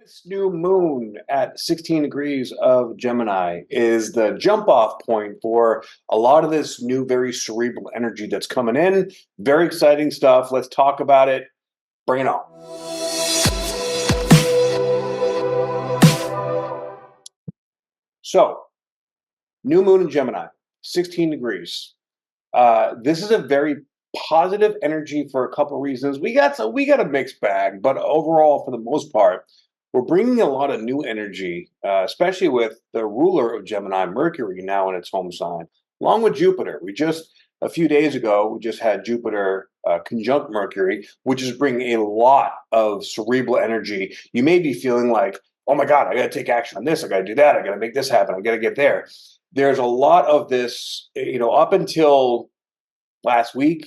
This new moon at 16 degrees of Gemini is the jump off point for a lot of this new, very cerebral energy that's coming in. Very exciting stuff. Let's talk about it. Bring it on. So, new moon in Gemini, 16 degrees. This is a very positive energy for a couple reasons. We got a mixed bag, but overall, for the most part, we're bringing a lot of new energy, especially with the ruler of Gemini, Mercury, now in its home sign, along with Jupiter. We just a few days ago we just had Jupiter conjunct Mercury, which is bringing a lot of cerebral energy. You may be feeling like, oh my God, I got to take action on this. I got to do that. I got to make this happen. I got to get there. There's a lot of this, up until last week,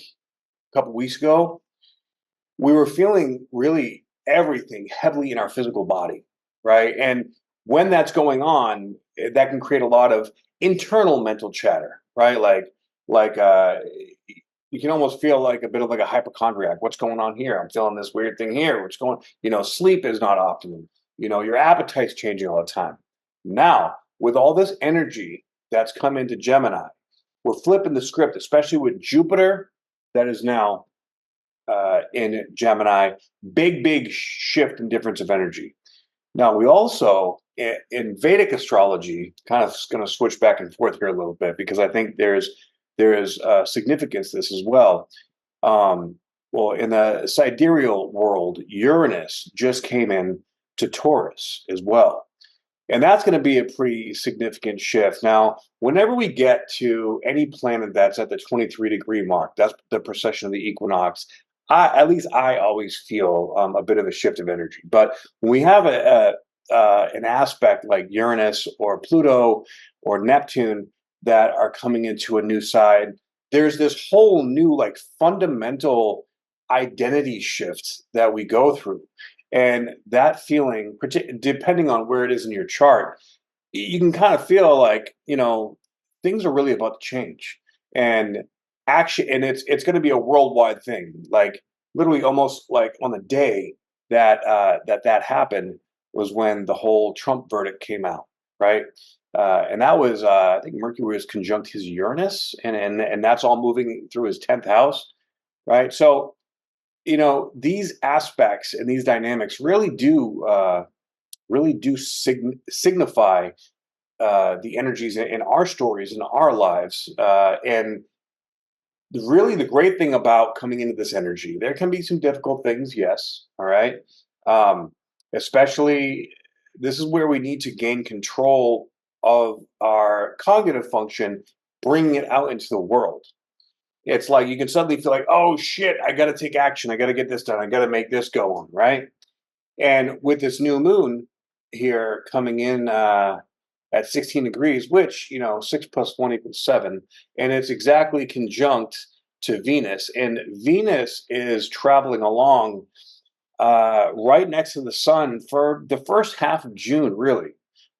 a couple weeks ago, we were feeling really everything heavily in our physical body, right? And when that's going on, that can create a lot of internal mental chatter, right? Like you can almost feel like a bit of like a hypochondriac. What's going on here? I'm feeling this weird thing here. What's going, sleep is not optimum. Your appetite's changing all the time. Now, with all this energy that's come into Gemini, we're flipping the script, especially with Jupiter that is now in Gemini. Big shift and difference of energy. Now, we also, in Vedic astrology, kind of going to switch back and forth here a little bit because I think there is significance to this as well. Well, in the sidereal world, Uranus just came in to Taurus as well. And that's going to be a pretty significant shift. Now, whenever we get to any planet that's at the 23-degree mark, that's the precession of the equinox, at least I always feel a bit of a shift of energy. But when we have an aspect like Uranus or Pluto or Neptune that are coming into a new side, there's this whole new like fundamental identity shift that we go through. And that feeling, depending on where it is in your chart, you can kind of feel like, things are really about to change. And action, and it's going to be a worldwide thing. Like literally almost like on the day that that happened was when the whole Trump verdict came out, right? And that was I think Mercury was conjunct his Uranus, and that's all moving through his 10th house, right? So these aspects and these dynamics really do signify the energies in our stories in our lives, and really the great thing about coming into this energy, there can be some difficult things, yes, all right. um, Especially, this is where we need to gain control of our cognitive function, bringing it out into the world. It's like you can suddenly feel like, oh shit, I got to take action. I got to get this done. I got to make this go on, right? And with this new moon here coming in at 16 degrees, which, 6 plus 1 equals 7, and it's exactly conjunct to Venus. And Venus is traveling along right next to the sun for the first half of June, really.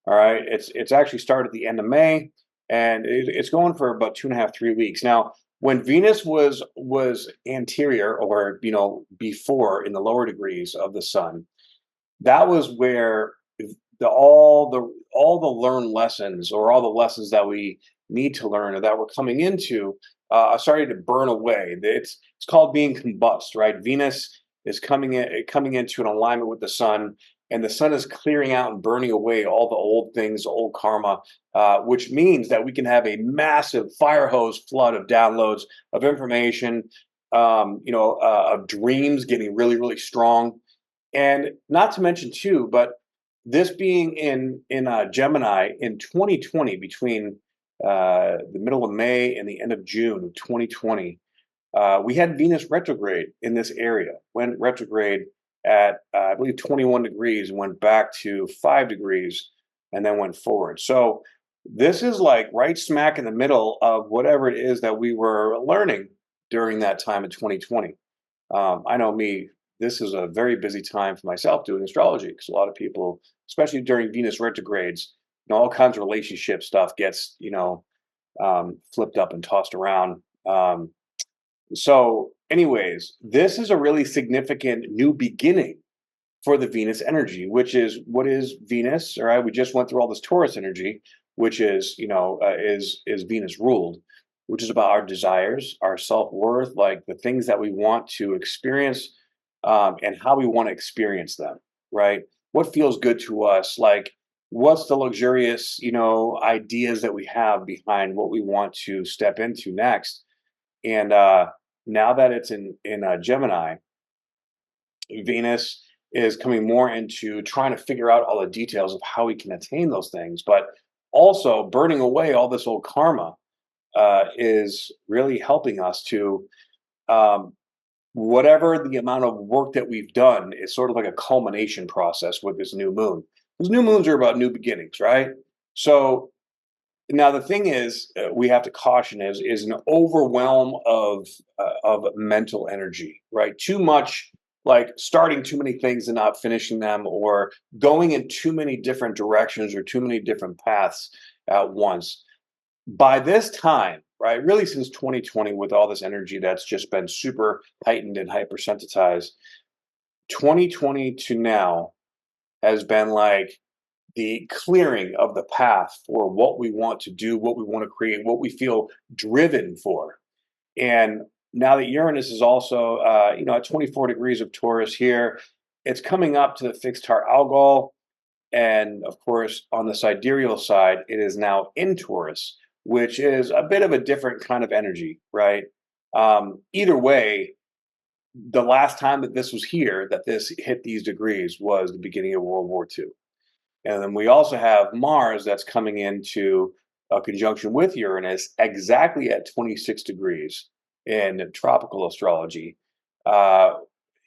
All right. It's actually started at the end of May, and it's going for about 2.5, 3 weeks. Now, when Venus was anterior, or before, in the lower degrees of the sun, that was where all the learned lessons, or all the lessons that we need to learn, or that we're coming into, are starting to burn away. It's called being combust, right? Venus is coming into an alignment with the sun, and the sun is clearing out and burning away all the old things, old karma, which means that we can have a massive fire hose flood of downloads of information, of dreams getting really, really strong. And not to mention too, but this being in Gemini in 2020, between the middle of May and the end of June of 2020, we had Venus retrograde in this area. Went retrograde at I believe 21 degrees, and went back to 5 degrees, and then went forward. So this is like right smack in the middle of whatever it is that we were learning during that time in 2020. I know me, this is a very busy time for myself doing astrology, because a lot of people, especially during Venus retrogrades, all kinds of relationship stuff gets, flipped up and tossed around. So, anyways, this is a really significant new beginning for the Venus energy, which is what is Venus? All right, we just went through all this Taurus energy, which is is Venus ruled, which is about our desires, our self worth, like the things that we want to experience, and how we want to experience them. Right, what feels good to us, like what's the luxurious ideas that we have behind what we want to step into next. And now that it's in Gemini, Venus is coming more into trying to figure out all the details of how we can attain those things, but also burning away all this old karma is really helping us to, um, whatever the amount of work that we've done is sort of like a culmination process with this new moon. Because new moons are about new beginnings, right? So now the thing is, we have to caution is an overwhelm of mental energy, right? Too much, like starting too many things and not finishing them, or going in too many different directions or too many different paths at once. By this time, right, really since 2020, with all this energy that's just been super heightened and hypersensitized, 2020 to now has been like the clearing of the path for what we want to do, what we want to create, what we feel driven for. And now that Uranus is also, at 24 degrees of Taurus here, it's coming up to the fixed star Algol. And of course, on the sidereal side, it is now in Taurus, which is a bit of a different kind of energy, right? Either way, the last time that this was here, that this hit these degrees, was the beginning of World War II. And then we also have Mars that's coming into a conjunction with Uranus exactly at 26 degrees in tropical astrology. Uh,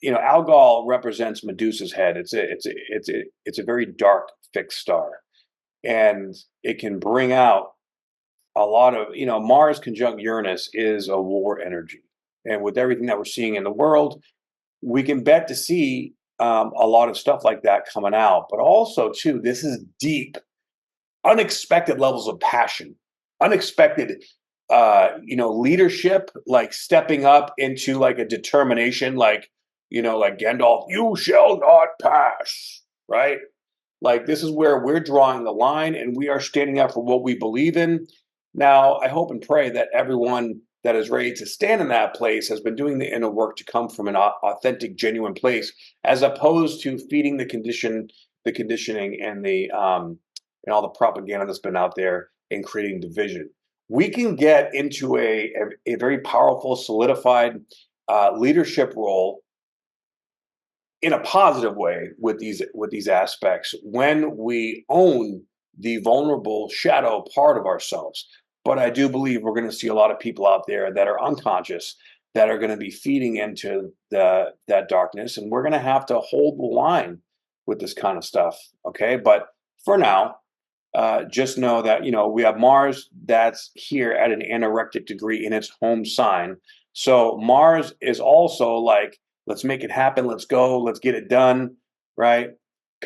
Algol represents Medusa's head. It's a very dark fixed star, and it can bring out a lot of Mars conjunct Uranus is a war energy, and with everything that we're seeing in the world, we can bet to see a lot of stuff like that coming out. But also, too, this is deep, unexpected levels of passion, unexpected, leadership, like stepping up into like a determination, like, like Gandalf, you shall not pass, right? Like this is where we're drawing the line and we are standing up for what we believe in. Now, I hope and pray that everyone that is ready to stand in that place has been doing the inner work to come from an authentic, genuine place, as opposed to feeding the conditioning, and all the propaganda that's been out there and creating division. We can get into a very powerful, solidified leadership role in a positive way with these aspects when we own the vulnerable shadow part of ourselves. But I do believe we're going to see a lot of people out there that are unconscious, that are going to be feeding into that darkness, and we're going to have to hold the line with this kind of stuff. Okay, but for now, just know that we have Mars that's here at an anorectic degree in its home sign. So Mars is also like, let's make it happen. Let's go. Let's get it done. Right.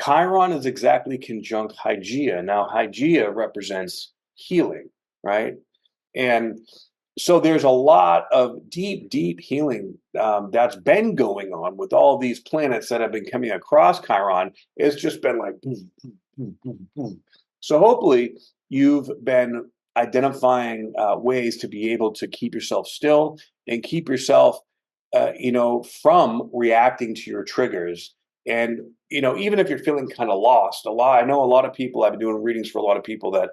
Chiron is exactly conjunct Hygeia. Now, Hygeia represents healing. Right. And so there's a lot of deep, deep healing that's been going on with all these planets that have been coming across Chiron. It's just been like, boom, boom, boom, boom, boom. So hopefully you've been identifying ways to be able to keep yourself still and keep yourself, from reacting to your triggers. And, even if you're feeling kind of lost, I know a lot of people, I've been doing readings for a lot of people that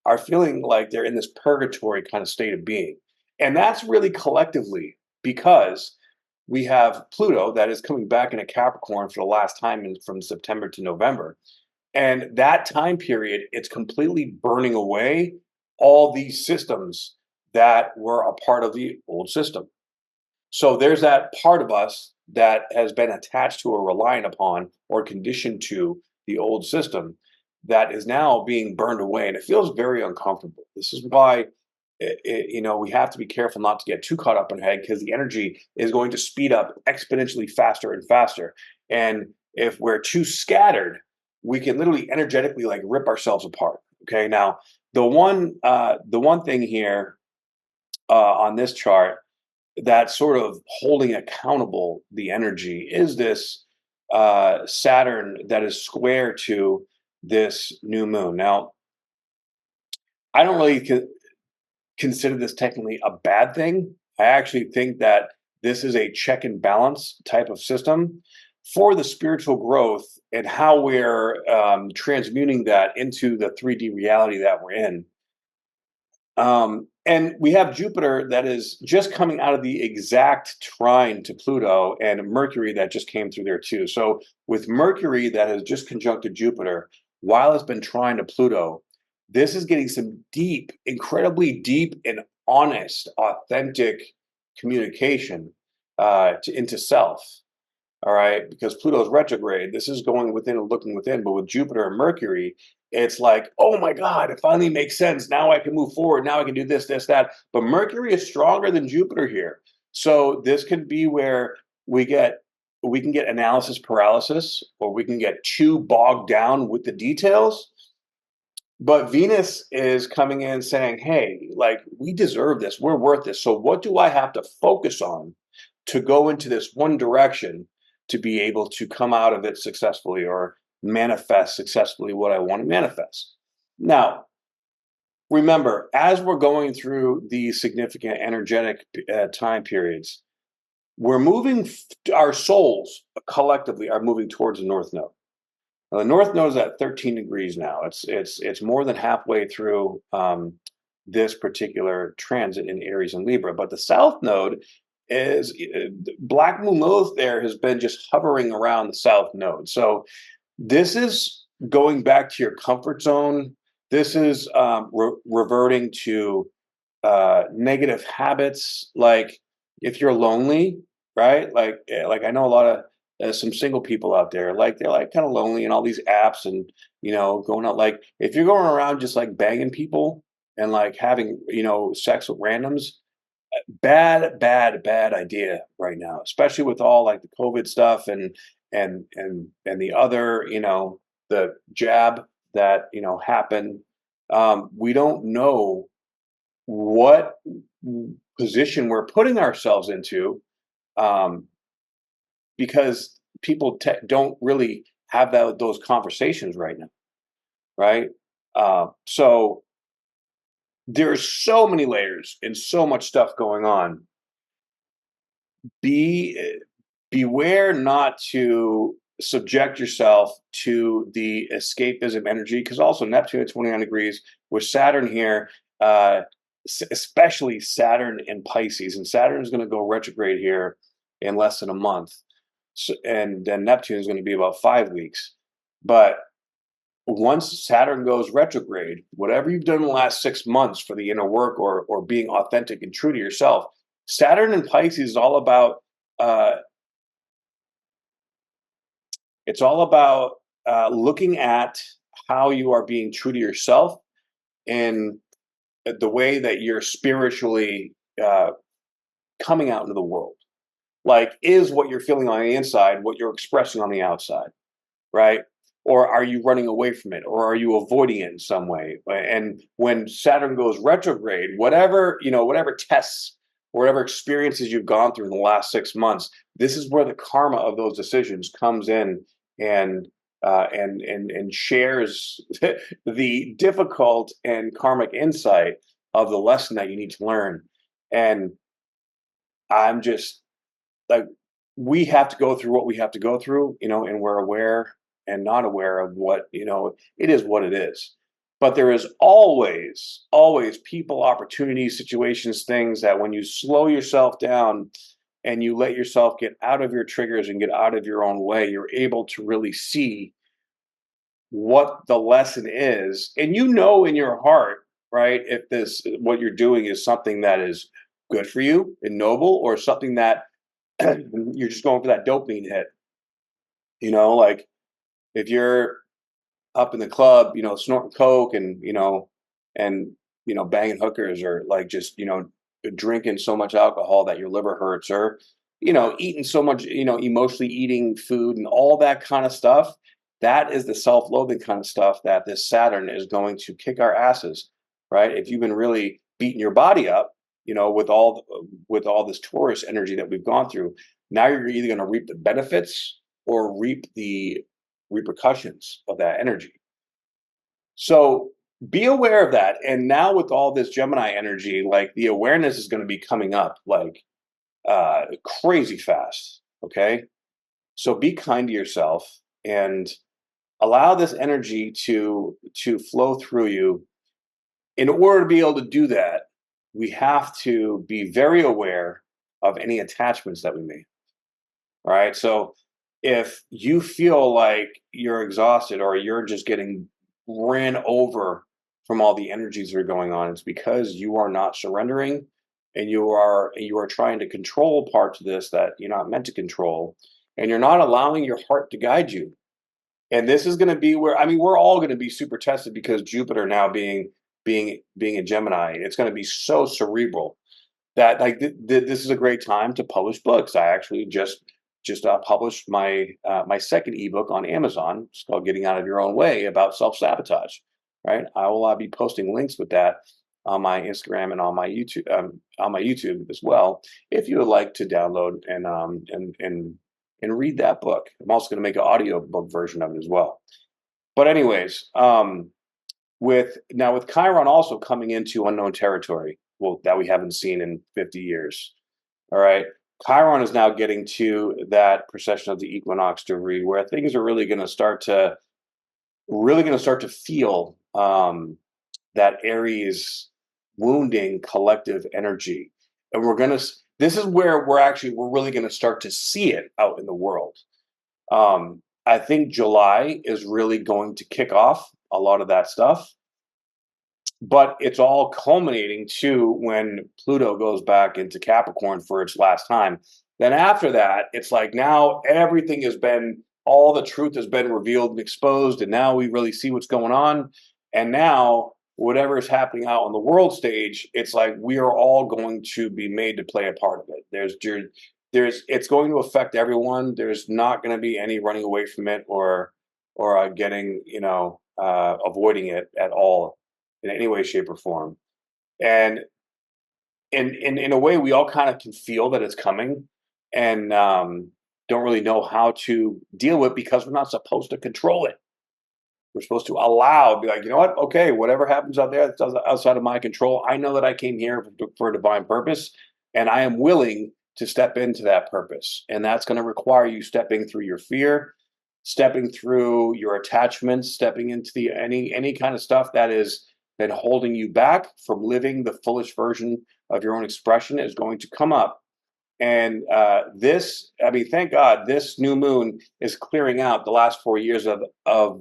are feeling like they're in this purgatory kind of state of being. And that's really collectively because we have Pluto that is coming back into Capricorn for the last time from September to November. And that time period, it's completely burning away all these systems that were a part of the old system. So there's that part of us that has been attached to or reliant upon or conditioned to the old system that is now being burned away. And it feels very uncomfortable. This is why we have to be careful not to get too caught up in head, because the energy is going to speed up exponentially faster and faster. And if we're too scattered, we can literally energetically like rip ourselves apart. Okay. Now, the one thing here on this chart that's sort of holding accountable the energy is this Saturn that is square to this new moon. Now, I don't really consider this technically a bad thing. I actually think that this is a check and balance type of system for the spiritual growth and how we're transmuting that into the 3D reality that we're in. And we have Jupiter that is just coming out of the exact trine to Pluto, and Mercury that just came through there too. So with Mercury that has just conjuncted Jupiter while it's been trine to Pluto, this is getting some deep, incredibly deep and honest, authentic communication into self. All right, because Pluto's retrograde, this is going within and looking within. But with Jupiter and Mercury, it's like, oh my God, it finally makes sense. Now I can move forward. Now I can do this, this, that. But Mercury is stronger than Jupiter here. So this could be where we get we can get analysis paralysis, or we can get too bogged down with the details. But Venus is coming in saying, hey, like, we deserve this. We're worth this. So what do I have to focus on to go into this one direction to be able to come out of it successfully or manifest successfully what I want to manifest? Now, remember, as we're going through these significant energetic time periods, we're moving, our souls collectively are moving towards the North Node. Now, the North Node is at 13 degrees now. It's more than halfway through this particular transit in Aries and Libra. But the South Node is Black Moon Lilith there has been just hovering around the South Node. So this is going back to your comfort zone. This is reverting to negative habits. Like if you're lonely, right? Like I know a lot of some single people out there, like they're like kind of lonely and all these apps and going out. Like if you're going around just like banging people and like having sex with randoms, bad idea right now, especially with all like the COVID stuff and the other the jab that happened. We don't know what position we're putting ourselves into, um, because people don't really have those conversations right now, right? So there's so many layers and so much stuff going on. Be Beware not to subject yourself to the escapism energy, because also Neptune at 29 degrees with Saturn here, uh, especially Saturn in Pisces, and Saturn is going to go retrograde here in less than a month. So, and then Neptune is going to be about 5 weeks. But once Saturn goes retrograde, whatever you've done in the last 6 months for the inner work or being authentic and true to yourself, Saturn in Pisces is all about uh, it's all about looking at how you are being true to yourself and the way that you're spiritually uh, coming out into the world. Like, is what you're feeling on the inside what you're expressing on the outside, right? Or are you running away from it, or are you avoiding it in some way? And when Saturn goes retrograde, whatever tests, whatever experiences you've gone through in the last 6 months, this is where the karma of those decisions comes in and and shares the difficult and karmic insight of the lesson that you need to learn. And I'm just like, we have to go through what we have to go through, and we're aware and not aware of what, it is what it is. But there is always people, opportunities, situations, things that when you slow yourself down and you let yourself get out of your triggers and get out of your own way, you're able to really see what the lesson is. And in your heart, right, if this what you're doing is something that is good for you and noble, or something that you're just going for that dopamine hit. Like if you're up in the club, snorting coke and banging hookers, or like just drinking so much alcohol that your liver hurts, or eating so much, emotionally eating food and all that kind of stuff. That is the self-loathing kind of stuff that this Saturn is going to kick our asses, right? If you've been really beating your body up, with all this Taurus energy that we've gone through, now you're either going to reap the benefits or reap the repercussions of that energy. So be aware of that. And now with all this Gemini energy, like the awareness is going to be coming up like crazy fast. Okay. So be kind to yourself and allow this energy to flow through you. In order to be able to do that, we have to be very aware of any attachments that we make. Right. So if you feel like you're exhausted or you're just getting ran over from all the energies that are going on, it's because you are not surrendering and you are trying to control parts of this that you're not meant to control, and you're not allowing your heart to guide you. And this is going to be where, I mean, we're all going to be super tested because Jupiter now being a Gemini, it's going to be so cerebral that like this is a great time to publish books. I actually just published my second ebook on Amazon. It's called "Getting Out of Your Own Way" about self-sabotage. Right, I will be posting links with that on my Instagram and on my YouTube as well. If you would like to download and read that book, I'm also going to make an audio book version of it as well. But anyways, with Chiron also coming into unknown territory, well, that we haven't seen in 50 years. All right. Chiron is now getting to that precession of the equinox degree where things are really going to start to feel that Aries wounding collective energy. And this is where we're really going to start to see it out in the world. I think July is really going to kick off a lot of that stuff. But it's all culminating to when Pluto goes back into Capricorn for its last time. Then after that, it's like now all the truth has been revealed and exposed, and now we really see what's going on. And now, whatever is happening out on the world stage, it's like we are all going to be made to play a part of it. It's going to affect everyone. There's not going to be any running away from it or getting, avoiding it at all in any way, shape, or form. And in a way, we all kind of can feel that it's coming, and don't really know how to deal with it because we're not supposed to control it. We're supposed to be like, you know what? Okay, whatever happens out there that's outside of my control, I know that I came here for a divine purpose, and I am willing to step into that purpose. And that's going to require you stepping through your fear, stepping through your attachments, stepping into any kind of stuff that is been holding you back from living the fullest version of your own expression is going to come up. And thank God, this new moon is clearing out the last 4 years of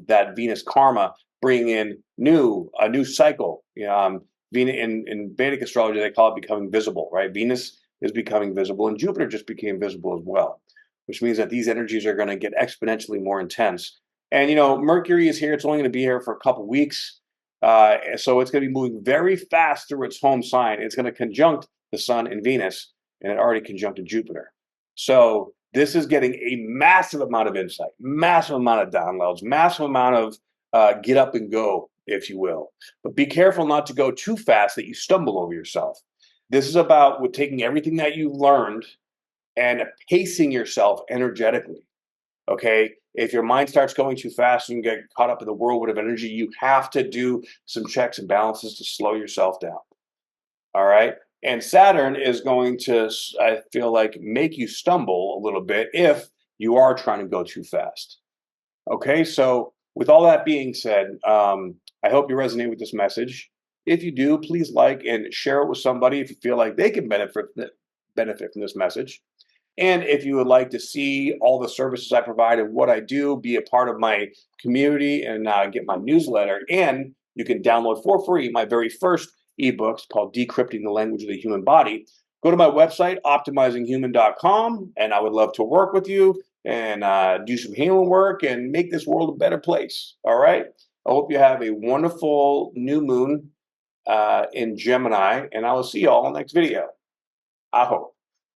that Venus karma, bringing in a new cycle. Venus in Vedic astrology, they call it becoming visible, right? Venus is becoming visible, and Jupiter just became visible as well, which means that these energies are going to get exponentially more intense. And Mercury is here; it's only going to be here for a couple weeks. So it's going to be moving very fast through its home sign. It's going to conjunct the Sun and Venus, and it already conjuncted Jupiter. So this is getting a massive amount of insight, massive amount of downloads, massive amount of get up and go, if you will. But be careful not to go too fast that you stumble over yourself. This is about taking everything that you learned and pacing yourself energetically. Okay, if your mind starts going too fast and you get caught up in the whirlwind of energy, you have to do some checks and balances to slow yourself down. All right. And Saturn is going to, I feel like, make you stumble a little bit if you are trying to go too fast. Okay. So with all that being said, I hope you resonate with this message. If you do, please like and share it with somebody if you feel like they can benefit from this message. And if you would like to see all the services I provide and what I do, be a part of my community and get my newsletter, and you can download for free my very first ebook called Decrypting the Language of the Human Body, go to my website, optimizinghuman.com, and I would love to work with you and do some healing work and make this world a better place. All right? I hope you have a wonderful new moon in Gemini, and I will see you all in the next video. I hope.